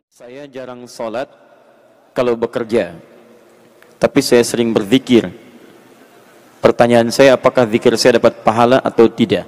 Saya jarang sholat kalau bekerja, tapi saya sering berzikir. Pertanyaan saya, apakah zikir saya dapat pahala atau tidak?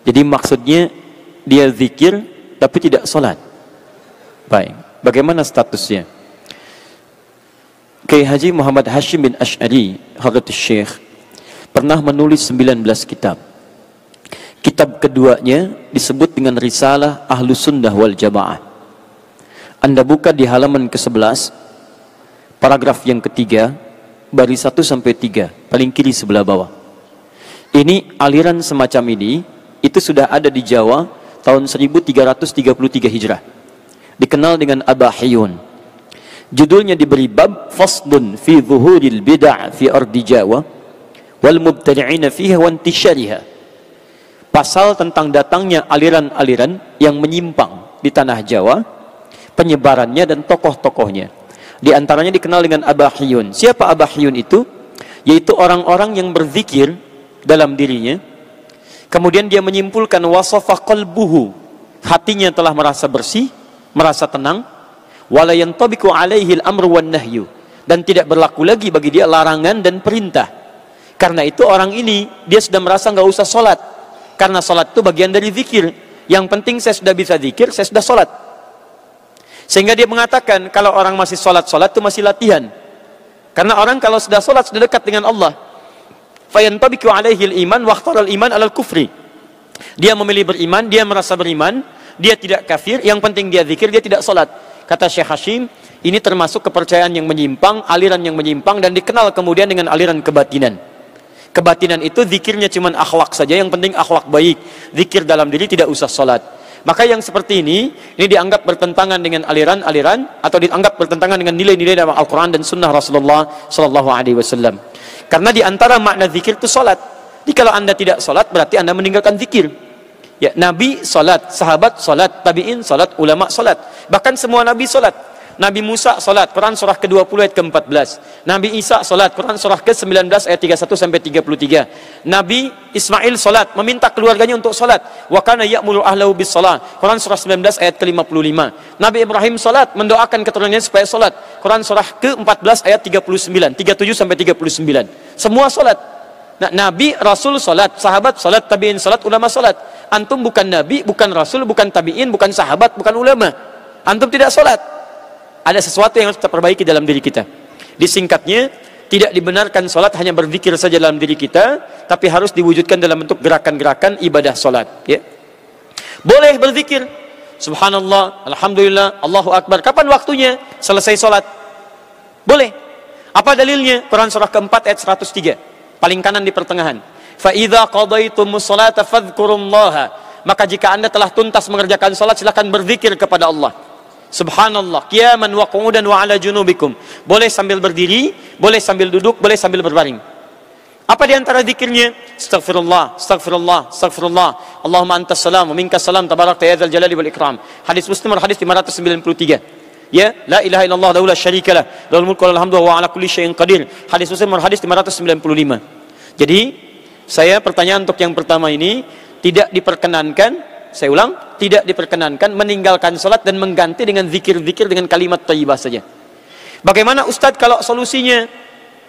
Jadi maksudnya dia zikir tapi tidak sholat. Baik, bagaimana statusnya? Kiai Haji Muhammad Hashim bin Asy'ari Hadratus Syekh pernah menulis 19 kitab. Kitab keduanya disebut dengan Risalah Ahlus Sunnah wal Jamaah. Anda buka di halaman ke-11, paragraf yang ketiga, baris 1 sampai 3, paling kiri sebelah bawah. Ini aliran semacam ini, itu sudah ada di Jawa tahun 1333 Hijrah. Dikenal dengan Abahiyun. Judulnya diberi bab Faslun fi Zuhuril Bid'ah fi Ardi Jawa wal Mubtadi'ina fiha wa intisyariha. Pasal tentang datangnya aliran-aliran yang menyimpang di tanah Jawa, penyebarannya dan tokoh-tokohnya. Di antaranya dikenal dengan Abahiyun. Siapa Abahiyun itu? Yaitu orang-orang yang berzikir dalam dirinya, kemudian dia menyimpulkan wasafa qalbuhu, hatinya telah merasa bersih, merasa tenang, wala yantabiqu alaihi al-amru wan nahyu, dan tidak berlaku lagi bagi dia larangan dan perintah. Karena itu orang ini dia sudah merasa nggak usah sholat, karena sholat itu bagian dari zikir. Yang penting saya sudah bisa zikir, saya sudah sholat. Sehingga dia mengatakan kalau orang masih sholat itu masih latihan. Karena orang kalau sudah sholat sudah dekat dengan Allah. Fayantabiqu alaihi al-iman wa ikhtaral iman alal kufri. Dia memilih beriman, dia merasa beriman, dia tidak kafir, yang penting dia zikir, dia tidak sholat. Kata Syekh Hashim, ini termasuk kepercayaan yang menyimpang, aliran yang menyimpang, dan dikenal kemudian dengan aliran kebatinan. Kebatinan itu zikirnya cuma akhlak saja, yang penting akhlak baik. Zikir dalam diri, tidak usah sholat. Maka yang seperti ini dianggap bertentangan dengan aliran-aliran, atau dianggap bertentangan dengan nilai-nilai dalam Al-Quran dan Sunnah Rasulullah Sallallahu Alaihi Wasallam. Karena di antara makna zikir itu sholat. Jadi kalau anda tidak sholat, berarti anda meninggalkan zikir. Ya, Nabi sholat, sahabat sholat, tabi'in sholat, ulama sholat. Bahkan semua Nabi sholat. Nabi Musa sholat, Quran surah ke-20 ayat ke-14. Nabi Isa sholat, Quran surah ke-19 ayat 31 sampai 33. Nabi Ismail sholat, meminta keluarganya untuk sholat. Wa kana ya'muru ahlahu bis shalah, Quran surah 19 ayat ke-55. Nabi Ibrahim sholat, mendoakan keturunannya supaya sholat. Quran surah ke-14 ayat 39, 37 sampai 39. Semua sholat. Nah, Nabi, Rasul sholat, sahabat sholat, tabi'in sholat, ulama sholat. Antum bukan Nabi, bukan Rasul, bukan tabi'in, bukan sahabat, bukan ulama. Antum tidak sholat. Ada sesuatu yang harus kita perbaiki dalam diri kita. Disingkatnya, tidak dibenarkan sholat hanya berzikir saja dalam diri kita, tapi harus diwujudkan dalam bentuk gerakan-gerakan ibadah sholat. Ya. Boleh berzikir, subhanallah, alhamdulillah, Allahu akbar. Kapan waktunya? Selesai sholat. Boleh. Apa dalilnya? Quran surah ke-4 ayat 103. Paling kanan di pertengahan. فَإِذَا قَضَيْتُمُ الصَّلَاةَ فَاذْكُرُوا اللَّهَ. Maka jika anda telah tuntas mengerjakan sholat, silakan berzikir kepada Allah. Subhanallah, qiyaman wa qu'udan wa ala junubikum. Boleh sambil berdiri, boleh sambil duduk, boleh sambil berbaring. Apa di antara zikirnya? Astaghfirullah, astaghfirullah, astaghfirullah. Allahumma antas salam wa minkas salam, tabarakta ya dzal jalali wal ikram. Hadis Muslim, hadis 593. Ya, la ilaha illallah wa la syarikalah, lahul mulku wa lahul hamdu wa ala kulli syai'in qadir. Hadis Muslim, hadis 595. Jadi, saya pertanyaan untuk yang pertama ini tidak diperkenankan. Saya ulang, tidak diperkenankan meninggalkan sholat dan mengganti dengan zikir-zikir dengan kalimat thayyibah saja. Bagaimana Ustadz kalau solusinya?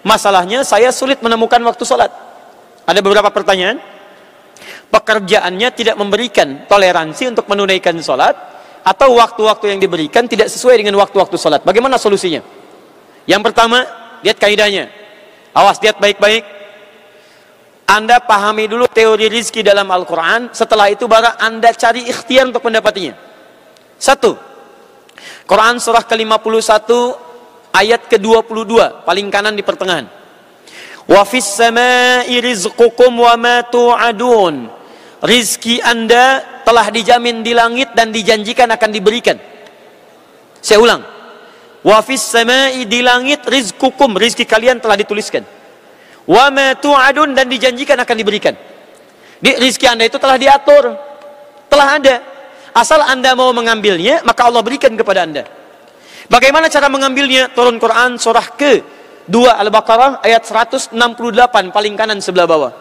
Masalahnya saya sulit menemukan waktu sholat. Ada beberapa pertanyaan. Pekerjaannya tidak memberikan toleransi untuk menunaikan sholat, atau waktu-waktu yang diberikan tidak sesuai dengan waktu-waktu sholat. Bagaimana solusinya? Yang pertama, lihat kaidahnya. Awas, lihat baik-baik. Anda pahami dulu teori rizki dalam Al-Quran. Setelah itu baru Anda cari ikhtiar untuk mendapatinya. 1. Quran surah ke-51 ayat ke-22, paling kanan di pertengahan. Wa fis samai rizqukum wa ma tu'adun. Rizki Anda telah dijamin di langit dan dijanjikan akan diberikan. Saya ulang. Wa fis samai, di langit, rizqukum, rizki kalian telah dituliskan. Wa ma tu'adun, dan dijanjikan akan diberikan. Rizki Anda itu telah diatur, telah ada. Asal Anda mau mengambilnya, maka Allah berikan kepada Anda. Bagaimana cara mengambilnya? Turun Quran surah ke-2 Al-Baqarah ayat 168, paling kanan sebelah bawah.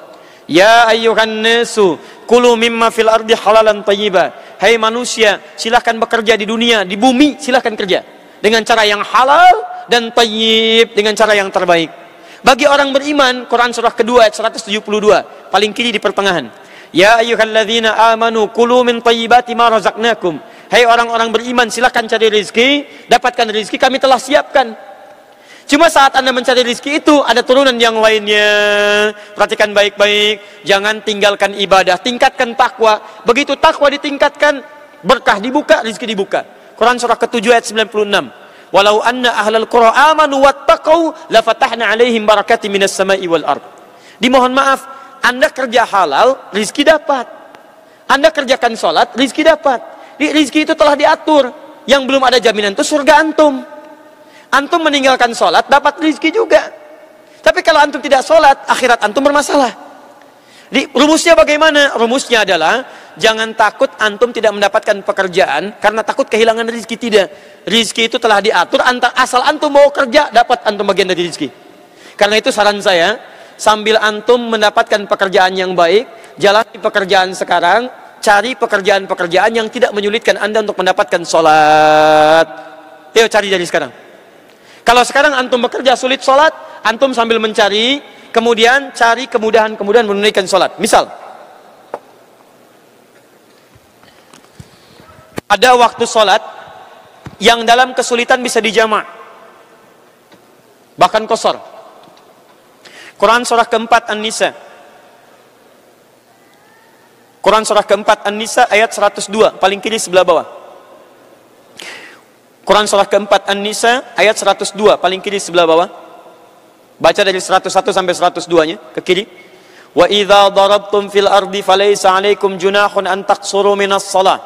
Ya ayyuhan nasu Kulu mimma fil ardi halalan thayyiba. Hai manusia, silahkan bekerja di dunia, di bumi silahkan kerja dengan cara yang halal dan thayyib, dengan cara yang terbaik. Bagi orang beriman, Quran surah kedua ayat 172, paling kiri di pertengahan. Ya ayyuhalladzina amanu kulu min thayyibati ma razaqnakum. Hai orang-orang beriman, silahkan cari rezeki, dapatkan rezeki kami telah siapkan. Cuma saat Anda mencari rezeki itu ada turunan yang lainnya. Perhatikan baik-baik, jangan tinggalkan ibadah, tingkatkan takwa. Begitu takwa ditingkatkan, berkah dibuka, rezeki dibuka. Quran surah ke-7 ayat 96. Walau anna ahlal qura amanu wattaqau lafatahna 'alaihim barakatim minas sama'i wal ard. Dimohon maaf, Anda kerja halal, rezeki dapat. Anda kerjakan salat, rezeki dapat. Rezeki itu telah diatur. Yang belum ada jaminan itu surga antum. Antum meninggalkan sholat, dapat rezeki juga. Tapi kalau antum tidak sholat, akhirat antum bermasalah. Rumusnya bagaimana? Rumusnya adalah, jangan takut antum tidak mendapatkan pekerjaan, karena takut kehilangan rezeki. Tidak. Rezeki itu telah diatur, asal antum mau kerja, dapat antum bagian dari rezeki. Karena itu saran saya, sambil antum mendapatkan pekerjaan yang baik, jalani pekerjaan sekarang, cari pekerjaan-pekerjaan yang tidak menyulitkan Anda untuk mendapatkan sholat. Ayo cari dari sekarang. Kalau sekarang antum bekerja sulit sholat, antum sambil mencari, kemudian cari kemudahan-kemudahan menunaikan sholat. Misal, ada waktu sholat yang dalam kesulitan bisa dijamak, bahkan qasar. Quran surah keempat An-Nisa. Quran surah keempat An-Nisa ayat 102, paling kiri sebelah bawah. Quran surah keempat An-Nisa ayat 102, paling kiri sebelah bawah. Baca dari 101 sampai 102-nya ke kiri. Wa idza darabtum fil ardi falaysa 'alaikum junahun an taqsuru minas shalah.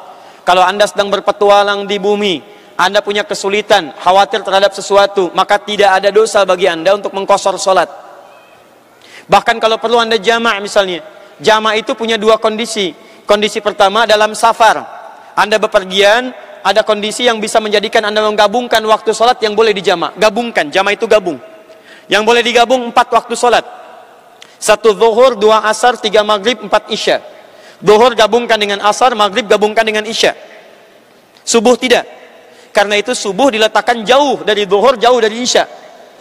Kalau Anda sedang berpetualang di bumi, Anda punya kesulitan, khawatir terhadap sesuatu, maka tidak ada dosa bagi Anda untuk mengqasar salat. Bahkan kalau perlu Anda jamak misalnya. Jamak itu punya dua kondisi. Kondisi pertama dalam safar. Anda bepergian, ada kondisi yang bisa menjadikan Anda menggabungkan waktu sholat yang boleh dijamak. Gabungkan, jamak itu gabung. Yang boleh digabung 4 waktu sholat. 1 zuhur, 2 asar, 3 maghrib, 4 isya. Zuhur gabungkan dengan asar, maghrib gabungkan dengan isya. Subuh tidak. Karena itu subuh diletakkan jauh dari zuhur, jauh dari isya.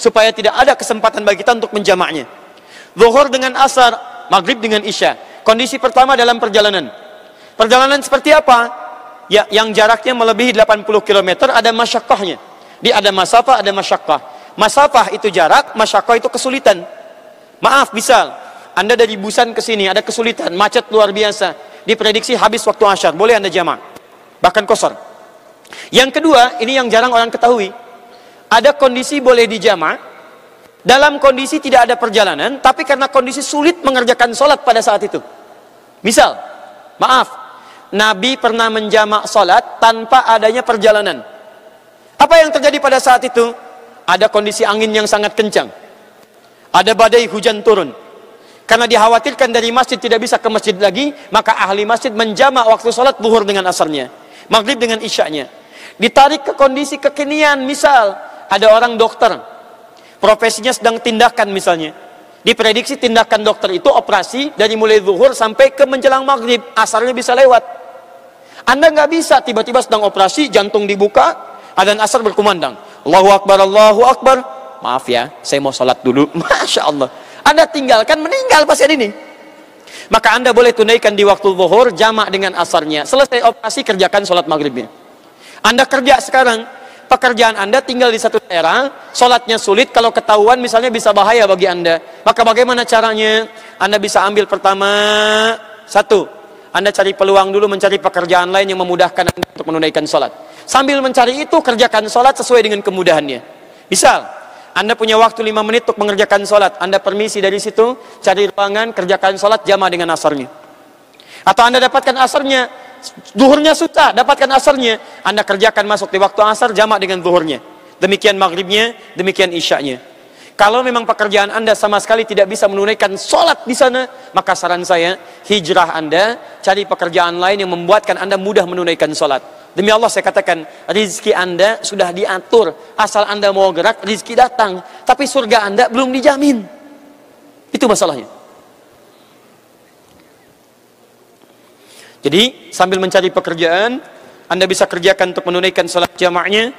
Supaya tidak ada kesempatan bagi kita untuk menjamaknya. Zuhur dengan asar, maghrib dengan isya. Kondisi pertama dalam perjalanan. Perjalanan seperti apa? Ya, yang jaraknya melebihi 80 km ada masyaqqahnya. Dia ada masafah, ada masyaqqah. Masafah itu jarak, masyaqqah itu kesulitan. Maaf, misal Anda dari Busan ke sini ada kesulitan, macet luar biasa. Diprediksi habis waktu asyar, boleh Anda jamak. Bahkan qasar. Yang kedua, ini yang jarang orang ketahui. Ada kondisi boleh dijamak dalam kondisi tidak ada perjalanan, tapi karena kondisi sulit mengerjakan sholat pada saat itu. Misal, maaf, Nabi pernah menjamak sholat tanpa adanya perjalanan. Apa yang terjadi pada saat itu? Ada kondisi angin yang sangat kencang. Ada badai hujan turun. Karena dikhawatirkan dari masjid tidak bisa ke masjid lagi, maka ahli masjid menjamak waktu sholat zuhur dengan asarnya, maghrib dengan isyanya. Ditarik ke kondisi kekinian, misal ada orang dokter, profesinya sedang tindakan misalnya. Diprediksi tindakan dokter itu operasi dari mulai zuhur sampai ke menjelang maghrib, asarnya bisa lewat. Anda nggak bisa tiba-tiba sedang operasi, jantung dibuka, adzan asar berkumandang, Allahu Akbar, Allahu Akbar. Maaf ya, saya mau sholat dulu. Masya Allah. Anda tinggalkan, meninggal pasien ini. Maka Anda boleh tunaikan di waktu zuhur, jamak dengan asarnya. Selesai operasi, kerjakan sholat maghribnya. Anda kerja sekarang, pekerjaan Anda tinggal di satu daerah, sholatnya sulit, kalau ketahuan misalnya bisa bahaya bagi Anda. Maka bagaimana caranya? Anda bisa ambil pertama, 1, Anda cari peluang dulu mencari pekerjaan lain yang memudahkan Anda untuk menunaikan sholat. Sambil mencari itu, kerjakan sholat sesuai dengan kemudahannya. Misal, Anda punya waktu 5 menit untuk mengerjakan sholat. Anda permisi dari situ, cari ruangan, kerjakan sholat, jamaah dengan asarnya. Atau Anda dapatkan asarnya, zuhurnya susah, dapatkan asarnya. Anda kerjakan masuk di waktu asar, jamaah dengan zuhurnya. Demikian maghribnya, demikian isyanya. Kalau memang pekerjaan Anda sama sekali tidak bisa menunaikan sholat di sana, maka saran saya, hijrah Anda, cari pekerjaan lain yang membuatkan Anda mudah menunaikan sholat. Demi Allah saya katakan, rizki Anda sudah diatur. Asal Anda mau gerak, rizki datang. Tapi surga Anda belum dijamin. Itu masalahnya. Jadi sambil mencari pekerjaan, Anda bisa kerjakan untuk menunaikan salat jamaahnya.